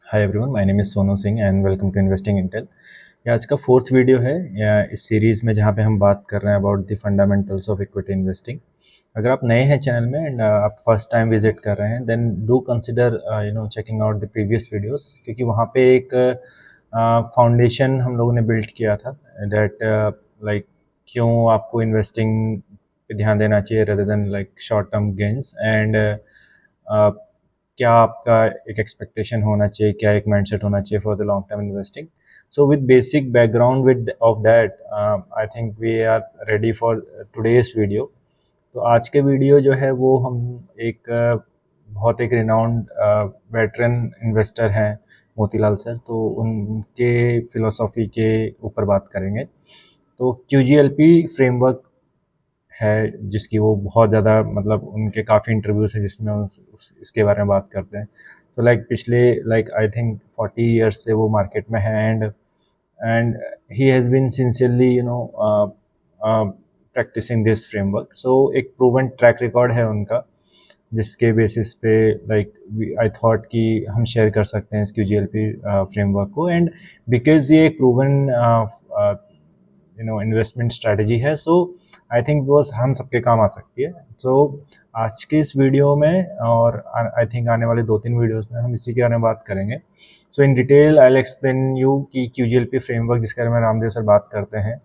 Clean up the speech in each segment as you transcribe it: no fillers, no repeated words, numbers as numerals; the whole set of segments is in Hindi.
Hi everyone, my name is Sonu Singh and welcome to investing Intel. ये आज का फोर्थ वीडियो है इस सीरीज़ में, जहाँ पे हम बात कर रहे हैं about the fundamentals of equity investing. अगर आप नए हैं चैनल में एंड आप फर्स्ट टाइम विजिट कर रहे हैं, then do consider checking out the previous videos, क्योंकि वहाँ पे एक फाउंडेशन हम लोगों ने बिल्ड किया था दैट लाइक क्यों आपको इन्वेस्टिंग पे ध्यान देना चाहिए rather than like short term gains, and क्या आपका एक एक्सपेक्टेशन होना चाहिए, क्या एक माइंडसेट होना चाहिए for the long term investing. So with basic background with of that I think we are ready for today's video. तो आज के वीडियो जो है वो हम एक बहुत एक रिनाउंड वेटरन इन्वेस्टर हैं मोतीलाल सर, तो उनके फिलोसॉफी के ऊपर बात करेंगे। तो QGLP फ्रेमवर्क है जिसकी वो बहुत ज़्यादा मतलब उनके काफ़ी इंटरव्यूज़ हैं जिसमें इसके बारे में बात करते हैं। तो लाइक पिछले लाइक आई थिंक 40 ईयर्स से वो मार्केट में है, and he has been sincerely practising this framework. So एक प्रूवन ट्रैक रिकॉर्ड है उनका, जिसके बेसिस पे लाइक आई थॉट कि हम शेयर कर सकते हैं इस QGLP फ्रेमवर्क को, एंड बिकॉज ये एक प्रूवन इन्वेस्टमेंट स्ट्रैटेजी है, सो आई थिंक वो हम सबके काम आ सकती है। तो आज के इस वीडियो में और आई थिंक आने वाले 2-3 वीडियोस में हम इसी के बारे में बात करेंगे। So in detail I will explain you कि QGLP फ्रेमवर्क जिसके बारे में रामदेव सर बात करते हैं,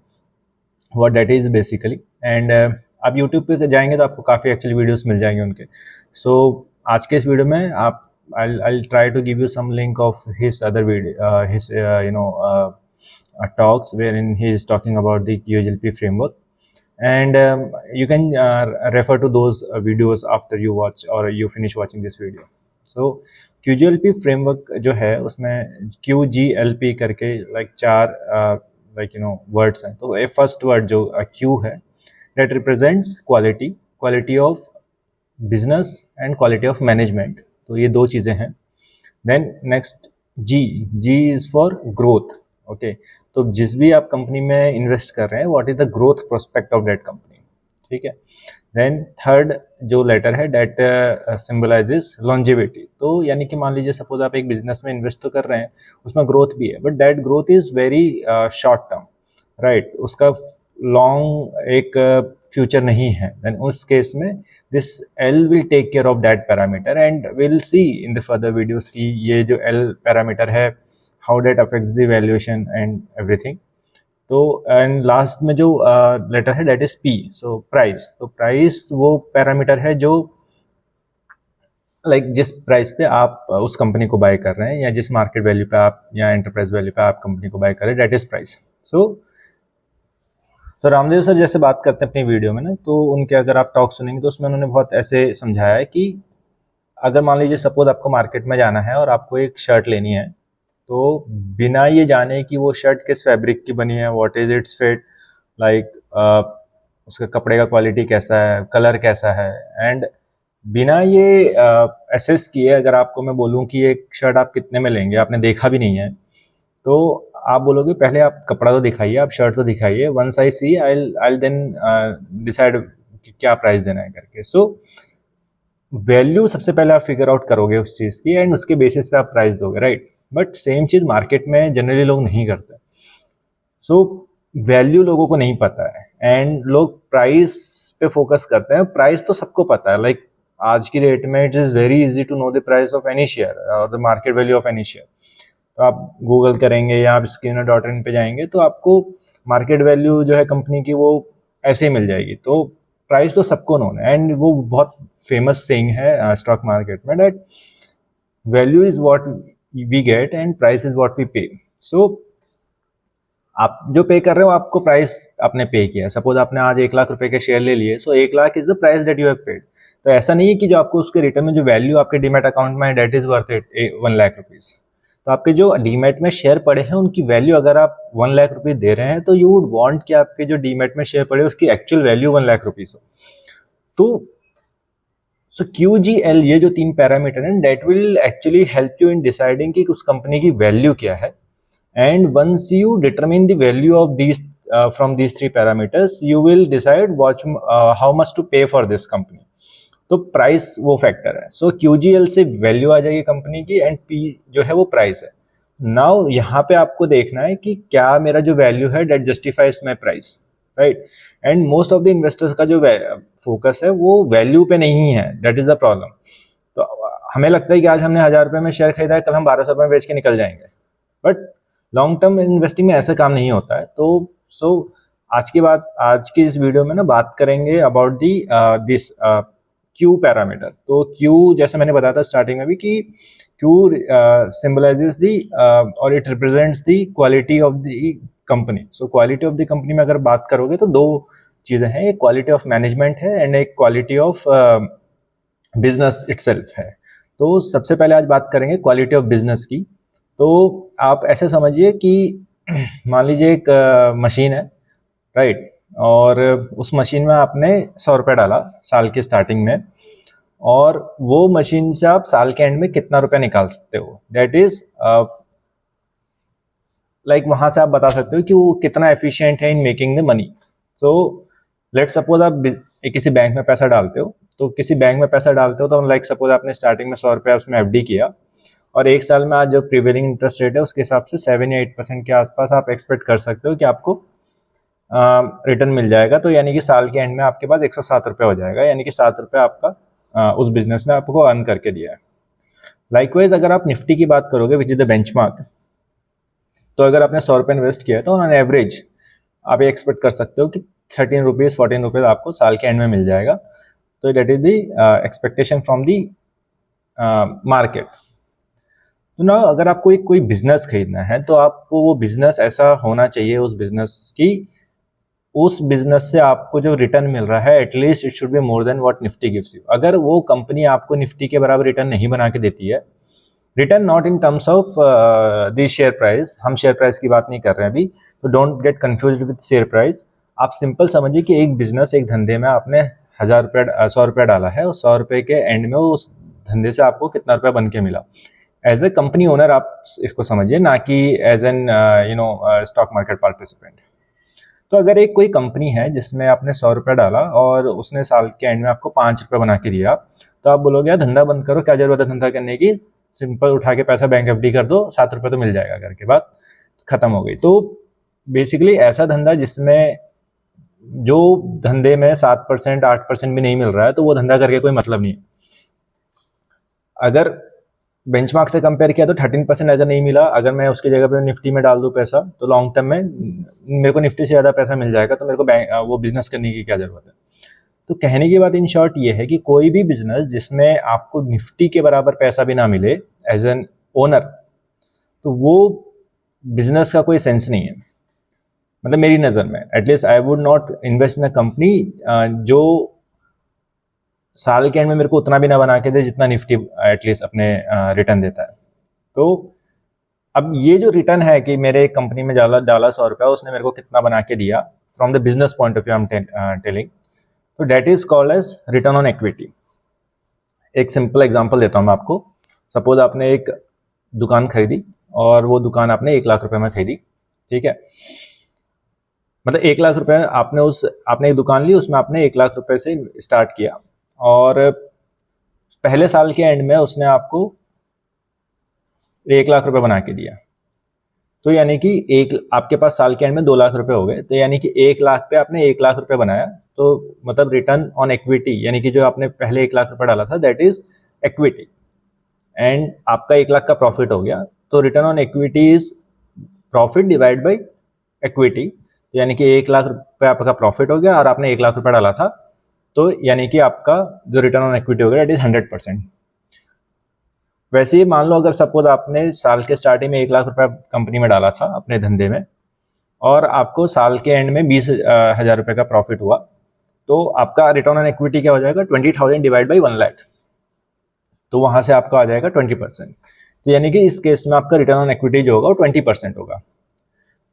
what that is basically. And आप यूट्यूब पे जाएंगे तो आपको काफ़ी एक्चुअली वीडियोस मिल जाएंगे उनके। सो आज के इस वीडियो में आप I'll try to give you some link of his other video, his talks wherein he is talking about the QGLP framework, and you can refer to those videos after you watch or you finish watching this video. So QGLP framework जो है उसमें QGLP करके like 4 words हैं। तो फर्स्ट वर्ड जो Q है, that represents quality of business and quality of management। तो ये दो चीज़ें हैं। Then next G is for growth. Okay, तो जिस भी आप कंपनी में इन्वेस्ट कर रहे हैं, what is the growth prospect of that company, ठीक है। देन थर्ड जो लेटर है, डेट सिंबलाइजेस लॉन्जेविटी। तो यानी कि मान लीजिए सपोज आप एक बिजनेस में इन्वेस्ट तो कर रहे हैं, उसमें ग्रोथ भी है, but that growth is very short term, right, उसका लॉन्ग एक फ्यूचर नहीं है। देन उस केस में this L will take care of that parameter, and will see in the further videos की ये जो L पैरामीटर है, how that affects the valuation and everything. तो एंड लास्ट में जो लेटर है, that is P, so price. तो प्राइस वो पैरामीटर है जो लाइक जिस प्राइस पे आप उस कंपनी को बाय कर रहे हैं, या जिस मार्केट वैल्यू पे आप या एंटरप्राइज वैल्यू पे आप कंपनी को बाय कर रहे हैं, दैट इज प्राइस। तो रामदेव सर जैसे बात करते हैं अपनी वीडियो में ना, तो उनके अगर आप टॉक सुनेंगे तो उसमें उन्होंने बहुत ऐसे समझाया है कि अगर मान लीजिए सपोज आपको मार्केट में जाना है और आपको एक शर्ट लेनी है, तो बिना ये जाने कि वो शर्ट किस फैब्रिक की बनी है, what is it's fit, like उसके कपड़े का क्वालिटी कैसा है, कलर कैसा है, एंड बिना ये एसेस किए अगर आपको मैं बोलूँ कि एक शर्ट आप कितने में लेंगे, आपने देखा भी नहीं है, तो आप बोलोगे पहले आप कपड़ा तो दिखाइए, आप शर्ट तो दिखाइए, once I see I then decide कि क्या प्राइस देना है करके। सो वैल्यू सबसे पहले आप फिगर आउट करोगे उस चीज़ की, एंड उसके बेसिस पे आप प्राइस दोगे, right. But same cheese market में जनरली लोग नहीं करते। सो वैल्यू लोगों को नहीं पता है, एंड लोग प्राइस पे फोकस करते हैं। प्राइस तो सबको पता है, लाइक आज की डेट में it is very easy to know the price of any share और the market value of any share. तो आप गूगल करेंगे या आप Skinner.in पे जाएंगे तो आपको मार्केट वैल्यू जो है कंपनी की वो ऐसे ही मिल जाएगी। तो प्राइस तो सबको नोन है, एंड वो बहुत फेमस सेइंग है स्टॉक मार्केट में, that value is what we get and price is what we pay. So आप जो पे कर रहे हो, आपको प्राइस आपने पे किया है। सपोज आपने आज 1 लाख रुपए के शेयर ले लिए, सो 1 lakh is the price that you have paid. तो ऐसा नहीं है कि जो आपको उसके रिटर्न में जो वैल्यू आपके डीमैट अकाउंट में है, that is worth it 1 lakh rupees. तो आपके जो डीमैट में शेयर पड़े हैं उनकी वैल्यू अगर आप 1 लाख रुपीज दे रहे हैं, तो यू वुड वांट कि आपके जो डीमैट में शेयर पड़े उसकी एक्चुअल वैल्यू 1 लाख रुपीज हो। तो सो QGL ये जो 3 पैरामीटर हैं, that will actually help you in deciding कि उस कंपनी की वैल्यू क्या है। And once you determine the value of these from these 3 parameters, you will decide how much to pay for this company. तो प्राइस वो फैक्टर है। सो QGL से वैल्यू आ जाएगी कंपनी की एंड P जो है वो प्राइस है। नाउ यहाँ पे आपको देखना है कि क्या मेरा जो वैल्यू है that justifies my price, right. And most of the investors का जो फोकस है वो वैल्यू पे नहीं है, दैट इज द प्रॉब्लम। तो हमें लगता है कि आज हमने 1000 रुपये में शेयर खरीदा है, कल हम 1200 रुपये में बेच के निकल जाएंगे, बट लॉन्ग टर्म इन्वेस्टिंग में ऐसा काम नहीं होता है। तो आज की इस वीडियो में ना बात करेंगे about the this Q parameter. तो क्यू जैसे मैंने बताया था स्टार्टिंग में भी कि क्यू सिंबलाइजेस दी और it represents the quality of the company. So quality of the company में अगर बात करोगे तो दो चीज़ें हैं, एक क्वालिटी ऑफ मैनेजमेंट है एंड एक क्वालिटी ऑफ बिजनेस इटसेल्फ है। तो सबसे पहले आज बात करेंगे क्वालिटी ऑफ बिजनेस की। तो आप ऐसे समझिए कि मान लीजिए एक मशीन है, राइट, और उस मशीन में आपने 100 रुपये डाला साल के स्टार्टिंग में, और वो मशीन से आप साल के एंड में कितना रुपया निकाल सकते हो, दैट इज लाइक वहाँ से आप बता सकते हो कि वो कितना एफिशिएंट है इन मेकिंग द मनी। तो लेट सपोज आप किसी बैंक में पैसा डालते हो, तो किसी बैंक में पैसा डालते हो तो लाइक सपोज आपने स्टार्टिंग में 100 रुपया उसमें FD किया, और एक साल में आज जो प्रीवेलिंग इंटरेस्ट रेट है उसके हिसाब से 7 या 8% के आसपास आप एक्सपेक्ट कर सकते हो कि आपको रिटर्न मिल जाएगा। तो यानी कि साल के एंड में आपके पास 107 रुपये हो जाएगा, यानी कि 7 रुपये आपका उस बिजनेस ने आपको अर्न करके दिया है। लाइकवाइज अगर आप निफ्टी की बात करोगे विच इज द बेंचमार्क, तो अगर आपने 100 रुपये इन्वेस्ट किया है तो ऑन एवरेज आप ये एक्सपेक्ट कर सकते हो कि 13 रुपीज़ 14 रुपीज़ आपको साल के एंड में मिल जाएगा। तो that is the expectation from the market. तो ना अगर आपको एक कोई बिजनेस खरीदना है तो आपको वो बिजनेस ऐसा होना चाहिए उस बिजनेस से आपको जो रिटर्न मिल रहा है at least it should be more than what Nifty gives you. अगर वो कंपनी आपको निफ्टी के बराबर रिटर्न नहीं बना के देती है, return not in terms of the share price, हम शेयर प्राइस की बात नहीं कर रहे हैं अभी, तो don't get confused with share price. आप सिंपल समझिए कि एक बिजनेस, एक धंधे में आपने 100 रुपये डाला है, उस 100 रुपये के एंड में उस धंधे से आपको कितना रुपया बन के मिला। एज ए कंपनी ओनर आप इसको समझिए, ना कि as an stock market participant. तो अगर एक कोई कंपनी है जिसमें आपने 100 रुपये डाला और उसने साल के एंड में आपको 5 रुपये बना के दिया, तो आप बोलोगे यार धंधा बंद करो, क्या जरूरत है धंधा करने की, सिंपल उठा के पैसा बैंक FD कर दो, 7 रुपये तो मिल जाएगा करके बात खत्म हो गई। तो बेसिकली ऐसा धंधा जिसमें जो धंधे में 7% 8% भी नहीं मिल रहा है, तो वो धंधा करके कोई मतलब नहीं है। अगर बेंचमार्क से कंपेयर किया तो 13% अगर नहीं मिला, अगर मैं उसकी जगह पे निफ्टी में डाल दूं पैसा, तो लॉन्ग टर्म में मेरे को निफ्टी से ज़्यादा पैसा मिल जाएगा, तो मेरे को वो बिजनेस करने की क्या ज़रूरत है। तो कहने की बात इन शॉर्ट ये है कि कोई भी बिजनेस जिसमें आपको निफ्टी के बराबर पैसा भी ना मिले एज एन ओनर, तो वो बिजनेस का कोई सेंस नहीं है। मतलब मेरी नज़र में at least I would not invest in a company जो साल के एंड में मेरे को उतना भी ना बना के दे जितना निफ्टी एटलीस्ट अपने रिटर्न देता है। तो अब ये जो रिटर्न है कि मेरे एक कंपनी में डाला 100 रुपया, उसने मेरे को कितना बना के दिया from the business point of view I am telling, तो that is called as return on equity. एक सिंपल एग्जांपल देता हूँ मैं आपको। सपोज आपने एक दुकान खरीदी और वो दुकान आपने 1 लाख रुपए में खरीदी, ठीक है। मतलब 1 लाख रुपए आपने एक दुकान ली, उसमें आपने 1 लाख रुपए से स्टार्ट किया, और पहले साल के एंड में उसने आपको 1 लाख रुपए बना के दिया। तो यानी कि आपके पास साल के एंड में 2 लाख रुपए हो गए। तो यानी कि 1 लाख पे आपने 1 लाख रुपए बनाया, तो मतलब रिटर्न ऑन इक्विटी, यानी कि जो आपने पहले 1 लाख रुपए डाला था दैट इज इक्विटी, एंड आपका 1 लाख का प्रॉफिट हो गया। तो return on equity is profit divide by equity. यानी कि 1 लाख रुपए आपका प्रॉफिट हो गया और आपने 1 लाख रुपए डाला था, तो यानी कि आपका जो रिटर्न ऑन इक्विटी हो गया दैट इज 100%। वैसे ही मान लो अगर सपोज आपने साल के स्टार्टिंग में 1 लाख रुपए कंपनी में डाला था अपने धंधे में, और आपको साल के एंड में 20,000 रुपये का प्रॉफिट हुआ, तो आपका रिटर्न ऑन इक्विटी क्या हो जाएगा, 20,000 डिवाइड बाई 1 लाख, तो वहां से आपका आ जाएगा 20%। तो यानी कि इस केस में आपका रिटर्न ऑन इक्विटी जो होगा वो 20% होगा।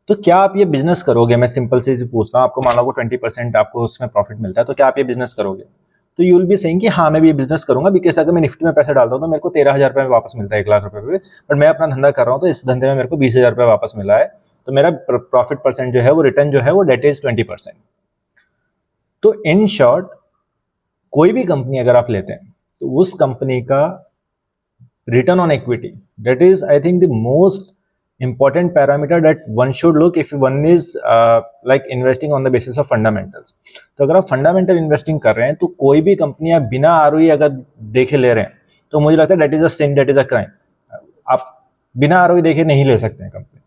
तो क्या आप ये बिजनेस करोगे? मैं सिंपल से पूछता हूँ आपको, मान लो 20% आपको उसमें प्रॉफिट मिलता है, तो क्या आप ये बिजनेस करोगे? तो यू विल बी सेइंग कि हाँ मैं भी ये बिजनेस करूंगा, बिकॉज अगर मैं निफ्टी में पैसा डालता हूँ तो मेरे को 13,000 रुपये वापस मिलता है 1 लाख रुपये पे, बट मैं अपना धंधा कर रहा हूँ तो इस धंधे में मेरे को 20,000 रुपये वापस मिला है, तो मेरा प्रॉफिट परसेंट जो है वो रिटर्न जो है वो डेट इज 20%। तो इन शॉर्ट कोई भी कंपनी अगर आप लेते हैं तो उस कंपनी का return on equity, that is I think the most important parameter that one should look if one is like investing on the basis of fundamentals. तो अगर आप फंडामेंटल इन्वेस्टिंग कर रहे हैं तो कोई भी कंपनी आप बिना आरओई अगर देखे ले रहे हैं तो मुझे लगता है that is a sin, that is a crime. आप बिना आरओई देखे नहीं ले सकते हैं कंपनी.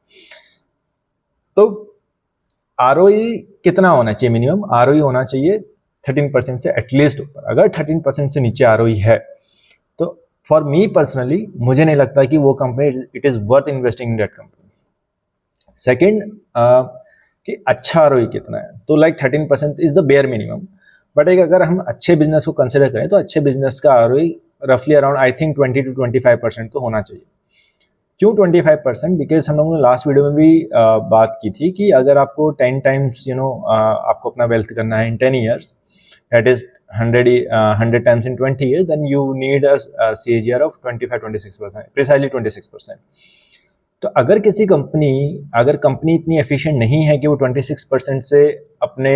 तो आरओई कितना होना चाहिए? मिनिमम आरओई होना चाहिए 13% से एटलीस्ट ऊपर. अगर 13% से नीचे आरओई है तो फॉर मी पर्सनली मुझे नहीं लगता कि वो company it is worth investing in that company. Second कि अच्छा आरओई कितना है, तो like 13% is the bare minimum. But एक अगर हम अच्छे बिजनेस को कंसिडर करें तो अच्छे बिजनेस का आरओई रफली अराउंड आई थिंक 20 to 25% तो होना चाहिए. क्यों 25%? बिकॉज हम लोगों ने लास्ट वीडियो में भी बात की थी कि अगर आपको 10 टाइम्स आपको अपना वेल्थ करना है इन 10 years, that is 100 times in 20 years, then you need a CAGR of 25-26%, precisely 26%. तो अगर कंपनी इतनी एफिशिएंट नहीं है कि वो 26% से अपने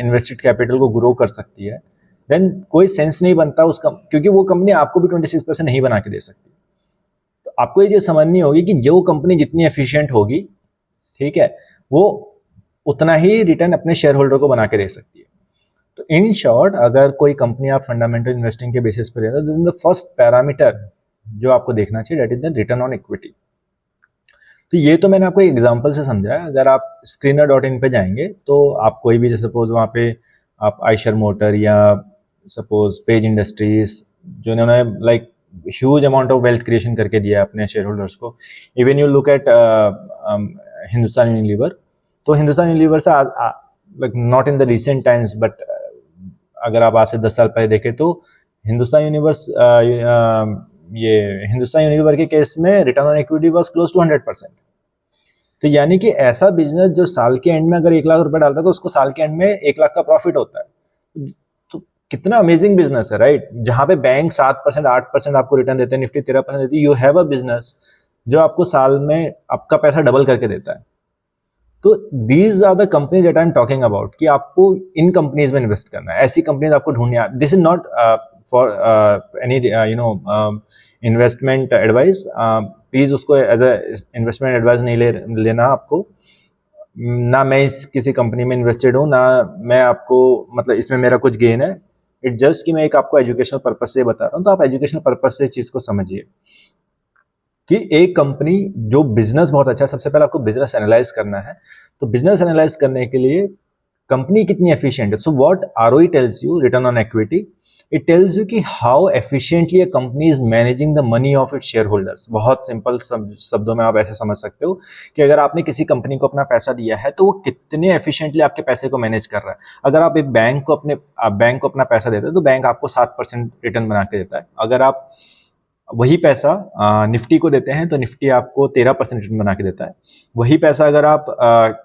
इन्वेस्टेड कैपिटल को ग्रो कर सकती है, देन कोई सेंस नहीं बनता उसका, क्योंकि वो कंपनी आपको भी 26% नहीं बना के दे सकती. तो आपको ये चीज़ समझनी होगी कि जो कंपनी जितनी एफिशिएंट होगी, ठीक है, वो उतना ही रिटर्न अपने शेयर होल्डर को बना के दे सकती है. तो इन शॉर्ट अगर कोई कंपनी आप फंडामेंटल इन्वेस्टिंग के बेसिस पर लेते हैं तो द फर्स्ट पैरामीटर जो आपको देखना चाहिए that is the return on equity. तो ये तो मैंने आपको एक एग्जांपल से समझाया. अगर आप screener.in पे जाएंगे तो आप कोई भी, जैसे सपोज वहाँ पे आप आयशर मोटर या सपोज पेज इंडस्ट्रीज, जो इन्होंने like huge amount of wealth creation करके दिया है अपने शेयर होल्डर्स को. Even you look at Hindustan Unilever. तो हिंदुस्तान यूनिलीवर से like not in the recent times but अगर आप आज से 10 साल पहले देखें तो हिंदुस्तान यूनिलीवर के केस में return on equity was close to 100%. तो यानी कि ऐसा बिजनेस जो साल के एंड में अगर 1 लाख रुपए डालता है तो उसको साल के एंड में 1 लाख का प्रॉफिट होता है. तो कितना अमेजिंग बिजनेस है, राइट? जहां पे बैंक 7% 8% आपको रिटर्न देते हैं, निफ्टी 13% देती है. यू हैव अ बिजनेस जो आपको साल में आपका पैसा डबल करके देता है. तो these are the companies that I am talking about कि आपको इन कंपनीज में इन्वेस्ट करना है. ऐसी कंपनीज आपको ढूंढनी है. This is not for any investment advice. Please उसको एज अ इन्वेस्टमेंट एडवाइस नहीं लेना आपको. ना मैं किसी कंपनी में इन्वेस्टेड हूँ, ना मैं आपको मतलब इसमें मेरा कुछ गेन है. इट जस्ट कि मैं एक आपको एजुकेशनल पर्पज से बता रहा हूँ. तो आप एजुकेशनल पर्पज से चीज़ को समझिए कि एक कंपनी जो बिजनेस बहुत अच्छा है. सबसे पहले आपको बिजनेस एनालाइज करना है. तो बिजनेस एनालाइज करने के लिए कंपनी कितनी एफिशिएंट है. So what ROE tells you, return on equity, it tells you कि how efficiently a company is managing the money of its share holders. बहुत सिंपल शब्दों में आप ऐसे समझ सकते हो कि अगर आपने किसी कंपनी को अपना पैसा दिया है तो वो कितने एफिशिएंटली आपके पैसे को मैनेज कर रहा है. अगर आप एक बैंक को अपना पैसा देते हो तो बैंक आपको 7% रिटर्न बना के देता है. अगर आप वही पैसा निफ्टी को देते हैं तो निफ्टी आपको 13% रिटर्न बना के देता है. वही पैसा अगर आप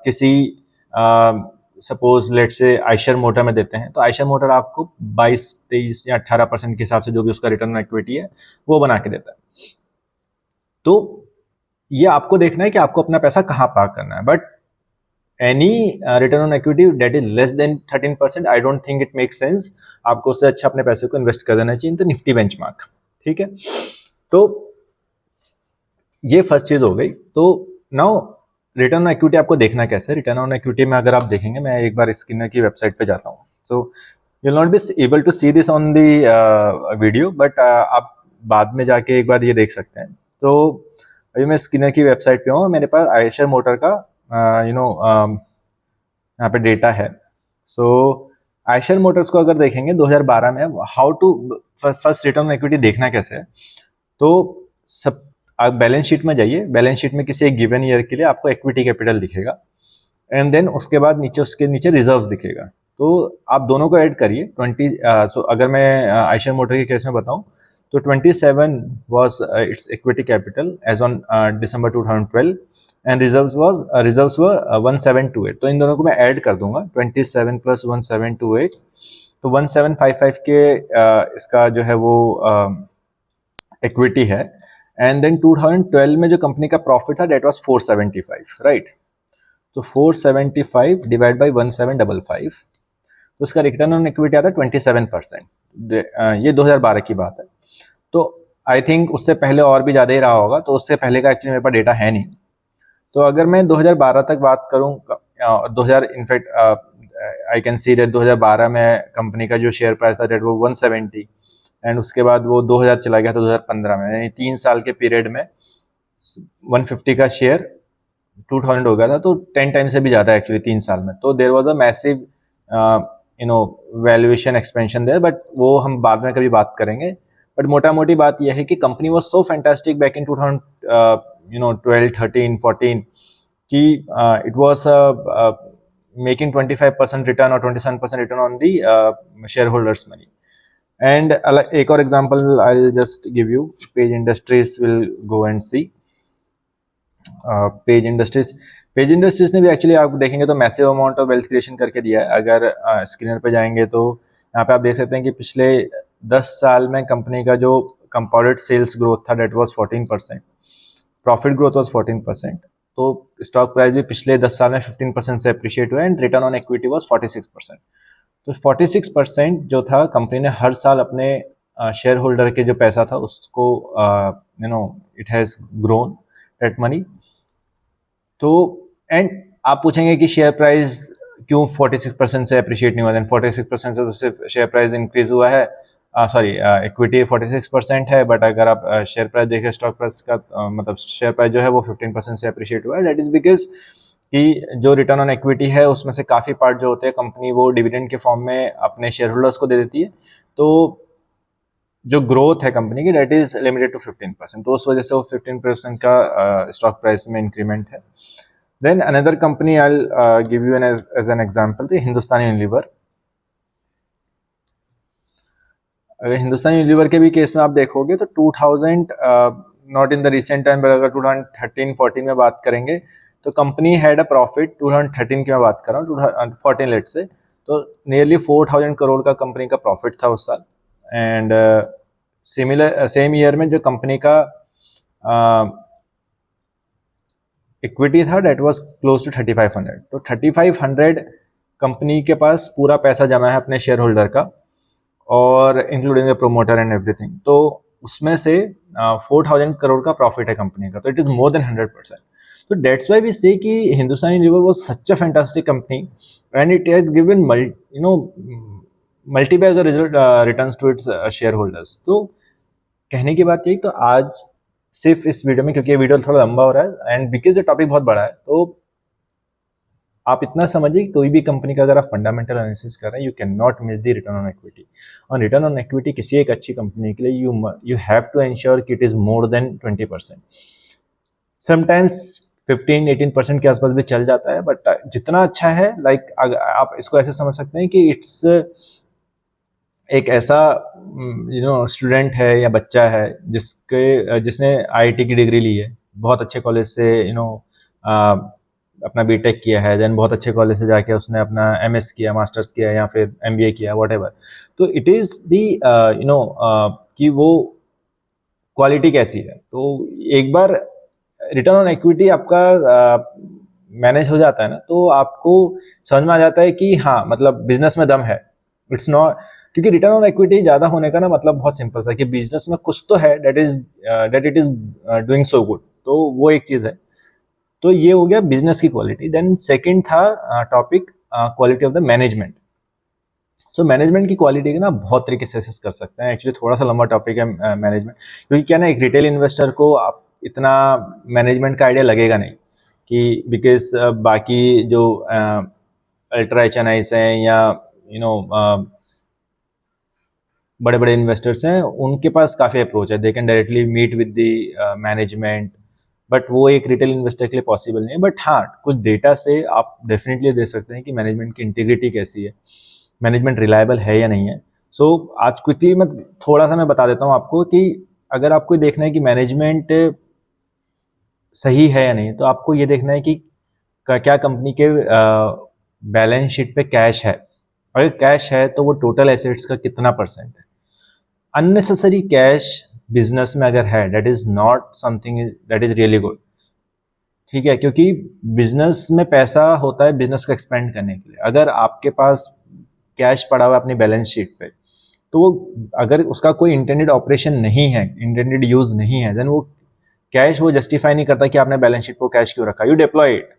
किसी सपोज लेट से आयशर मोटर में देते हैं तो आयशर मोटर आपको 22, 23 या 18% के हिसाब से जो भी उसका रिटर्न ऑन इक्विटी है वो बना के देता है. तो ये आपको देखना है कि आपको अपना पैसा कहाँ पार्क करना है. But any return on equity that is less than 13%, I don't think it make sense. आपको उससे अच्छा अपने पैसे को इन्वेस्ट कर देना चाहिए इन द निफ्टी बेंचमार्क. ठीक है, तो ये फर्स्ट चीज हो गई. तो नाउ रिटर्न ऑन इक्विटी आपको देखना कैसे है. रिटर्न ऑन इक्विटी में अगर आप देखेंगे, मैं एक बार स्किनर की वेबसाइट पे जाता हूँ. So you will not be able to see this on the video, but आप बाद में जाके एक बार ये देख सकते हैं. तो अभी मैं स्किनर की वेबसाइट पे हूँ. मेरे पास आयशर मोटर का यहाँ पे डेटा है. सो आयशर मोटर्स को अगर देखेंगे 2012 में, how to first return on equity देखना कैसे है. तो सब आप बैलेंस शीट में जाइए. बैलेंस शीट में किसी एक गिवन ईयर के लिए आपको इक्विटी कैपिटल दिखेगा एंड देन उसके बाद उसके नीचे रिजर्व्स दिखेगा. तो आप दोनों को ऐड करिए. 20 सो अगर मैं आयशर मोटर के केस में बताऊं तो 27 was its equity capital as on December 2012 and reserves were 1728. तो इन दोनों को मैं ऐड कर दूंगा. 27 + 1728 तो 1755 के इसका जो है वो इक्विटी है. एंड देन 2012 में जो कंपनी का प्रॉफिट था दैट वाज 475, राइट. तो 475 डिवाइड बाय 1755 तो उसका रिटर्न ऑन इक्विटी आता है 27%. ये 2012 की बात है, तो आई थिंक उससे पहले और भी ज़्यादा ही रहा होगा, तो उससे पहले का एक्चुअली मेरे पास डेटा है नहीं। तो अगर मैं 2012 तक बात करूं, 2000 in fact I can see that 2012 में कंपनी का जो शेयर प्राइस था दैट वो 170, एंड उसके बाद वो 2000 चला गया था 2015 में, यानी 3 साल के पीरियड में 150 का शेयर 2000 हो गया था, तो 10 टाइम से भी ज़्यादा एक्चुअली 3 साल में। तो there was a massive valuation expansion there, but वो हम बाद में कभी बात करेंगे। बट मोटा मोटी बात यह है कि company was so fantastic back in 2012, 13, 14 कि इट वाज making 25% रिटर्न और 27% return on the share holders money. And एक और example I will just give you, Page industries, will go and see Page industries ने भी एक्चुअली आप देखेंगे तो massive amount of wealth creation करके दिया है। अगर स्क्रीनर पे जाएंगे तो यहाँ पे आप देख सकते हैं कि पिछले 10 साल में कंपनी का जो कंपाउंडेड सेल्स ग्रोथ था that was 14%, profit growth was 14%, तो स्टॉक प्राइस भी पिछले 10 साल में 15% से अप्रिशिएट हुआ, and return on equity was 46%। तो 46% जो था, कंपनी ने हर साल अपने शेयर होल्डर के जो पैसा था उसको it has grown that money. तो एंड आप पूछेंगे कि शेयर प्राइस क्यों 46% से अप्रिशिएट नहीं हुआ, देन 46% से तो सिर्फ शेयर प्राइस इंक्रीज हुआ है, सॉरी इक्विटी 46% है, बट अगर आप शेयर प्राइस देखें स्टॉक प्राइस का, मतलब शेयर प्राइस जो है वो 15% से अप्रिशिएट हुआ है। दैट इज बिकॉज कि जो रिटर्न ऑन इक्विटी है उसमें से काफ़ी पार्ट जो होते हैं कंपनी वो डिविडेंड के फॉर्म में अपने शेयर होल्डर्स को दे देती है, तो जो ग्रोथ है कंपनी की दैट इज लिमिटेड टू 15%, तो उस वजह से वो 15% का स्टॉक प्राइस में इंक्रीमेंट है। Then another company I will give you as an example, तो हिंदुस्तान यूनिलीवर। अगर हिंदुस्तान यूनिलीवर के भी केस में आप देखोगे तो 2000 not in the recent time, but अगर 2013-14 में बात करेंगे तो कंपनी हैड अ प्रॉफिट, 2013 की मैं बात कर रहा हूँ, 2014 लेट से, तो नियरली 4000 करोड़ का कंपनी का प्रॉफिट था उस साल। एंड सिमिलर सेम ईयर में जो कंपनी का इक्विटी था डेट वाज क्लोज टू 3500, तो 3500 कंपनी के पास पूरा पैसा जमा है अपने शेयर होल्डर का, और including the promoter and everything, तो उसमें से 4000 करोड़ का प्रॉफिट है कंपनी का, तो इट इज मोर देन 100%। तो डेट्स वाई वी से कि Hindustan Unilever was such a fantastic company, and it has given multiple result returns to its share holders. तो कहने की बात यही, तो आज सिर्फ इस वीडियो में, क्योंकि ये वीडियो थोड़ा लंबा हो रहा है एंड बिकॉज ये टॉपिक बहुत बड़ा है, तो आप इतना समझिए कि कोई भी कंपनी का अगर आप फंडामेंटल एनालिसिस कर रहे हैं, you can not miss the return on equity. और रिटर्न ऑन इक्विटी किसी एक अच्छी कंपनी के लिए यू हैव टू एंश्योर कि it is more than 20%, sometimes 15-18% के आसपास भी चल जाता है, बट जितना अच्छा है, लाइक आप इसको ऐसे समझ सकते हैं कि इट्स एक ऐसा स्टूडेंट है या बच्चा है जिसने आईआईटी की डिग्री ली है, बहुत अच्छे कॉलेज से अपना बीटेक किया है, देन बहुत अच्छे कॉलेज से जाके उसने अपना एमएस किया, मास्टर्स किया, या फिर एमबीए किया, व्हाटएवर। तो इट इज़ दी कि वो क्वालिटी कैसी है। तो एक बार रिटर्न ऑन इक्विटी आपका मैनेज हो जाता है ना, तो आपको समझ में आ जाता है कि हाँ, मतलब बिजनेस में दम है। इट्स नॉट, क्योंकि रिटर्न ऑन इक्विटी ज़्यादा होने का ना मतलब बहुत सिंपल सा कि बिजनेस में कुछ तो है that it is doing so good, तो वो एक चीज़ है। तो ये हो गया बिजनेस की क्वालिटी। देन सेकंड था topic quality of the management. So management की क्वालिटी की ना बहुत तरीके से असेस कर सकते हैं। एक्चुअली थोड़ा सा लंबा टॉपिक है मैनेजमेंट, क्योंकि क्या ना, एक रिटेल इन्वेस्टर को आप इतना मैनेजमेंट का आइडिया लगेगा नहीं, कि बिकॉज बाकी जो अल्ट्रा एचएनआईस हैं या बड़े बड़े इन्वेस्टर्स हैं, उनके पास काफ़ी अप्रोच है, they can directly meet with the management, but वो एक रिटेल इन्वेस्टर के लिए पॉसिबल नहीं है। बट हाँ, कुछ डेटा से आप डेफिनेटली देख सकते हैं कि मैनेजमेंट की इंटीग्रिटी कैसी है, मैनेजमेंट रिलायबल है या नहीं है। सो आज क्विकली मैं बता देता हूँ आपको कि अगर आपको देखना है कि मैनेजमेंट सही है या नहीं, तो आपको ये देखना है कि क्या कंपनी के बैलेंस शीट पे कैश है। अगर कैश है तो वो टोटल एसेट्स का कितना परसेंट है। अननेसेसरी कैश बिजनेस में अगर है, that is not something that is really good, ठीक है, क्योंकि बिजनेस में पैसा होता है बिजनेस को एक्सपेंड करने के लिए। अगर आपके पास कैश पड़ा हुआ है अपनी बैलेंस शीट पे, तो वो अगर उसका कोई इंटेंडेड ऑपरेशन नहीं है, इंटेंडेड यूज नहीं है, देन वो कैश वो जस्टिफाई नहीं करता कि आपने बैलेंस शीट को कैश क्यों रखा, यू डिप्लॉय इट।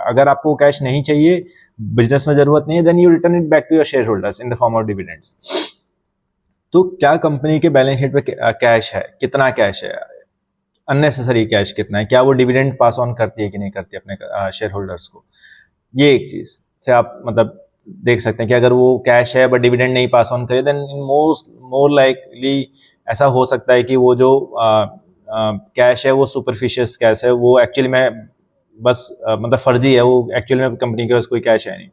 अगर आपको कैश नहीं चाहिए, बिजनेस में जरूरत नहीं है, then you return it back to your share holders in the form of dividends. तो क्या कंपनी के बैलेंस शीट पे कैश है, कितना कैश है, अननेसेसरी कैश कितना है, क्या वो डिविडेंड पास ऑन करती है कि नहीं करती अपने शेयर होल्डर्स को, ये एक चीज से आप मतलब देख सकते हैं कि अगर वो कैश है बट डिविडेंड नहीं पास ऑन करे, देन मोर लाइकली ऐसा हो सकता है कि वो जो कैश है वो सुपरफिशियस कैश है, वो एक्चुअली में बस मतलब फर्जी है, वो एक्चुअली में कंपनी के पास कोई कैश है नहीं।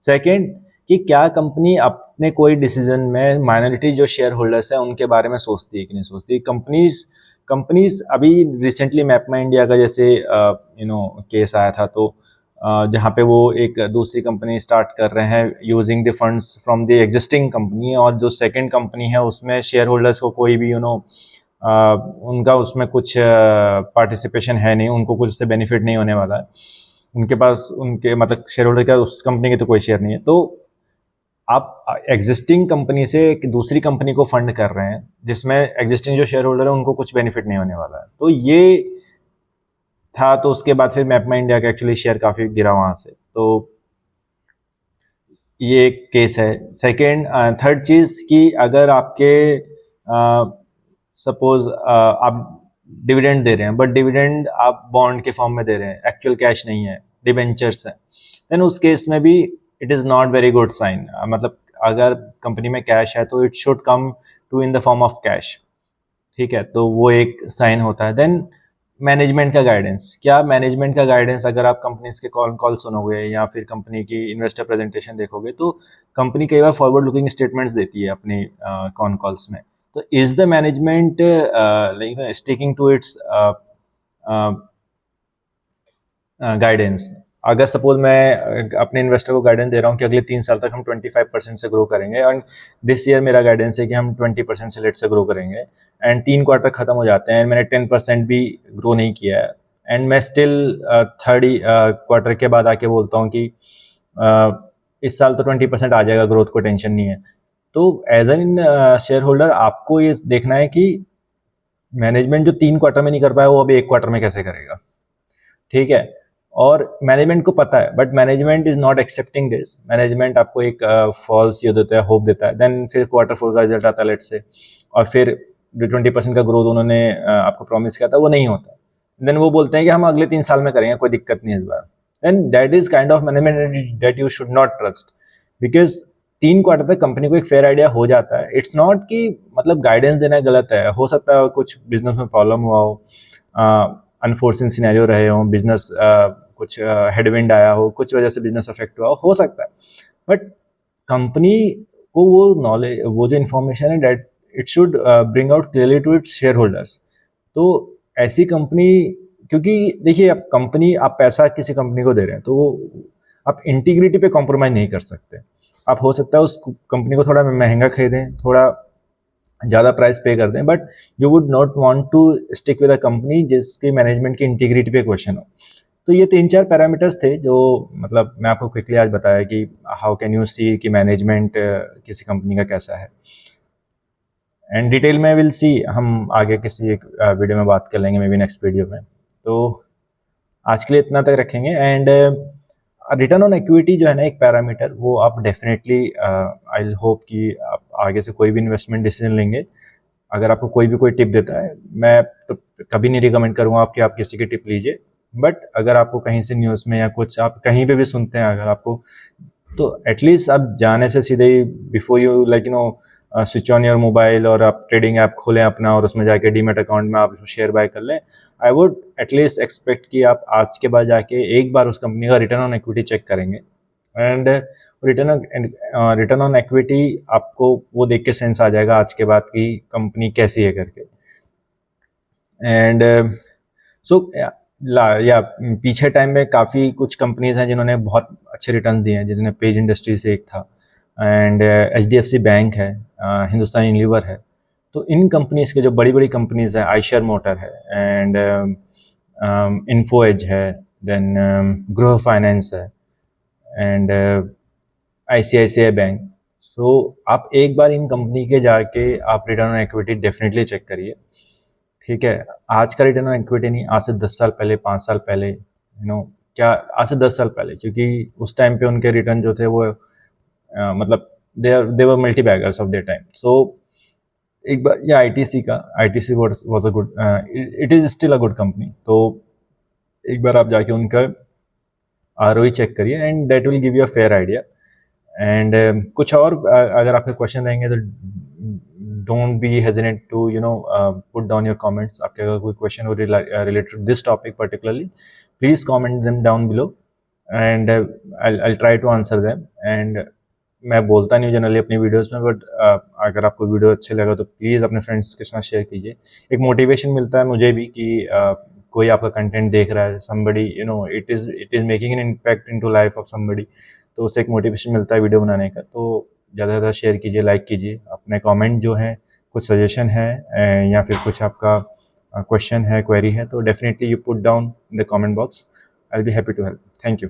सेकेंड, कि क्या कंपनी अपने कोई डिसीजन में माइनॉरिटी जो शेयर होल्डर्स है उनके बारे में सोचती है कि नहीं सोचती। कंपनीज अभी रिसेंटली मैपमा इंडिया का जैसे केस आया था, तो जहाँ पे वो एक दूसरी कंपनी स्टार्ट कर रहे हैं using the funds from the existing company, और जो सेकंड कंपनी है उसमें शेयर होल्डर्स को कोई भी उनका उसमें कुछ पार्टिसिपेशन है नहीं, उनको कुछ उससे बेनिफिट नहीं होने वाला है, उनके पास उनके मतलब शेयर होल्डर का उस कंपनी के तो कोई शेयर नहीं है। तो आप एग्जिस्टिंग कंपनी से एक दूसरी कंपनी को फंड कर रहे हैं जिसमें एग्जिस्टिंग जो शेयर होल्डर है उनको कुछ बेनिफिट नहीं होने वाला है, तो ये था। तो उसके बाद फिर मैपमा इंडिया का एक्चुअली शेयर काफ़ी गिरा वहाँ से, तो ये एक केस है। सेकेंड, थर्ड चीज़ कि अगर आपके सपोज आप डिविडेंड दे रहे हैं, बट डिविडेंड आप बॉन्ड के फॉर्म में दे रहे हैं, एक्चुअल कैश नहीं है, डिबेंचर्स है, देन उस केस में भी it is not very good sign. मतलब अगर कंपनी में कैश है तो it should come to in the form of cash, ठीक है, तो वो एक साइन होता है। देन मैनेजमेंट का गाइडेंस, क्या मैनेजमेंट का गाइडेंस, अगर आप कंपनीज के कॉल सुनोगे या फिर कंपनी की इन्वेस्टर प्रेजेंटेशन देखोगे, तो कंपनी कई बार फॉरवर्ड लुकिंग स्टेटमेंट्स देती है अपनी कॉन कॉल्स में। तो is the management like sticking to its guidance. अगर सपोज मैं अपने इन्वेस्टर को गाइडेंस दे रहा हूँ कि अगले 3 साल तक हम 25% से ग्रो करेंगे, एंड दिस ईयर मेरा गाइडेंस है कि हम 20% से लेट से ग्रो करेंगे, एंड 3 क्वार्टर खत्म हो जाते हैं, मैंने 10% भी ग्रो नहीं किया है, एंड मैं स्टिल थर्ड क्वार्टर के बाद आके बोलता हूँ कि इस साल तो 20% आ जाएगा ग्रोथ, को टेंशन नहीं है। तो एज एन शेयर होल्डर आपको ये देखना है कि मैनेजमेंट जो 3 क्वार्टर में नहीं कर पाया वो अभी 1 क्वार्टर में कैसे करेगा, ठीक है। और मैनेजमेंट को पता है, but management is not accepting this. Management आपको एक फॉल्स ये देता है, होप देता है, देन फिर क्वार्टर 4 का रिजल्ट आता है लेट से, और फिर जो 20% का ग्रोथ उन्होंने आपको प्रॉमिस किया था वो नहीं होता, देन वो बोलते हैं कि हम अगले 3 साल में करेंगे, कोई दिक्कत नहीं इस बार। Then that is kind of management that you should not trust, because 3 quarter तक कंपनी को एक फेयर आइडिया हो जाता है। इट्स नॉट कि मतलब गाइडेंस देना गलत है, हो सकता है कुछ बिजनेस में प्रॉब्लम हुआ हो, अनफोर्सिन सिनेरियो रहे हो, बिजनेस कुछ हेडविंड आया हो, कुछ वजह से बिजनेस अफेक्ट हुआ हो सकता है, बट कंपनी को वो नॉलेज, वो जो इन्फॉर्मेशन है, that it should bring out clearly to its share holders. तो ऐसी कंपनी, क्योंकि देखिए आप कंपनी, आप पैसा किसी कंपनी को दे रहे हैं तो वो आप इंटीग्रिटी पे कॉम्प्रोमाइज नहीं कर सकते। आप हो सकता है उस कंपनी को थोड़ा महंगा खरीदें, थोड़ा ज़्यादा प्राइस पे कर दें, but you would not want to stick with a company जिसकी मैनेजमेंट की इंटीग्रिटी पे क्वेश्चन हो। तो ये 3-4 पैरामीटर्स थे जो मतलब मैं आपको क्विकली आज बताया कि हाउ कैन यू सी कि मैनेजमेंट किसी कंपनी का कैसा है, एंड डिटेल में विल सी, हम आगे किसी एक वीडियो में बात कर लेंगे, मे बी नेक्स्ट वीडियो में। तो आज के लिए इतना तक रखेंगे। एंड रिटर्न ऑन इक्विटी जो है ना एक पैरामीटर, वो आप डेफिनेटली आई होप कि आप आगे से कोई भी इन्वेस्टमेंट डिसीजन लेंगे, अगर आपको कोई भी कोई टिप देता है, मैं तो कभी नहीं रिकमेंड करूँगा कि आप किसी की टिप लीजिए, बट अगर आपको कहीं से न्यूज़ में या कुछ आप कहीं पे भी सुनते हैं अगर आपको, तो एटलीस्ट आप जाने से सीधे ही before you like switch on your mobile और आप ट्रेडिंग ऐप खोलें अपना और उसमें जाके डीमेट अकाउंट में आप शेयर बाय कर लें, आई वुड एटलीस्ट एक्सपेक्ट कि आप आज के बाद जाके एक बार उस कंपनी का रिटर्न ऑन इक्विटी चेक करेंगे। एंड रिटर्न ऑन इक्विटी आपको वो देख के सेंस आ जाएगा आज के बाद की कंपनी कैसी है करके। एंड सो या पीछे टाइम में काफ़ी कुछ कंपनीज हैं जिन्होंने बहुत अच्छे रिटर्न दिए हैं, जिन्होंने पेज इंडस्ट्री से एक था, एंड HDFC बैंक है, हिंदुस्तान यूनिलीवर है। तो इन कंपनीज के जो बड़ी बड़ी कंपनीज हैं, आयशर मोटर है, एंड इन्फो एज है, देन गृह फाइनेंस है, एंड ICICI बैंक, तो आप एक बार इन कंपनी के जाके आप return on equity definitely check करिए, ठीक है। आज का रिटर्न ऑन इक्विटी नहीं, आज से 10 साल पहले, 5 साल पहले, क्या आज से 10 साल पहले, क्योंकि उस टाइम पे उनके रिटर्न जो थे वो मतलब they were multibaggers of their time. So एक बार या ITC was a good, it is still a good company. तो एक बार आप जाके उनका आरओई चेक करिए and that will give you a fair idea. And कुछ और अगर आपके क्वेश्चन रहेंगे तो don't be hesitate to put down your comments. आपके अगर कोई क्वेश्चन हो related to this topic particularly, please comment them down below and I try to answer them. And मैं बोलता नहीं हूँ जनरली अपनी वीडियोस में, बट अगर आपको वीडियो अच्छे लगा तो प्लीज़ अपने फ्रेंड्स के साथ शेयर कीजिए। एक मोटिवेशन मिलता है मुझे भी कि कोई आपका कंटेंट देख रहा है, somebody it is making an impact into life of somebody, तो उससे एक मोटिवेशन मिलता है वीडियो बनाने का। तो ज़्यादा से ज़्यादा शेयर कीजिए, लाइक कीजिए। अपने कमेंट जो हैं, कुछ सजेशन है या फिर कुछ आपका क्वेश्चन है, क्वेरी है, तो definitely you put down in the comment box. I will be happy to help. Thank you.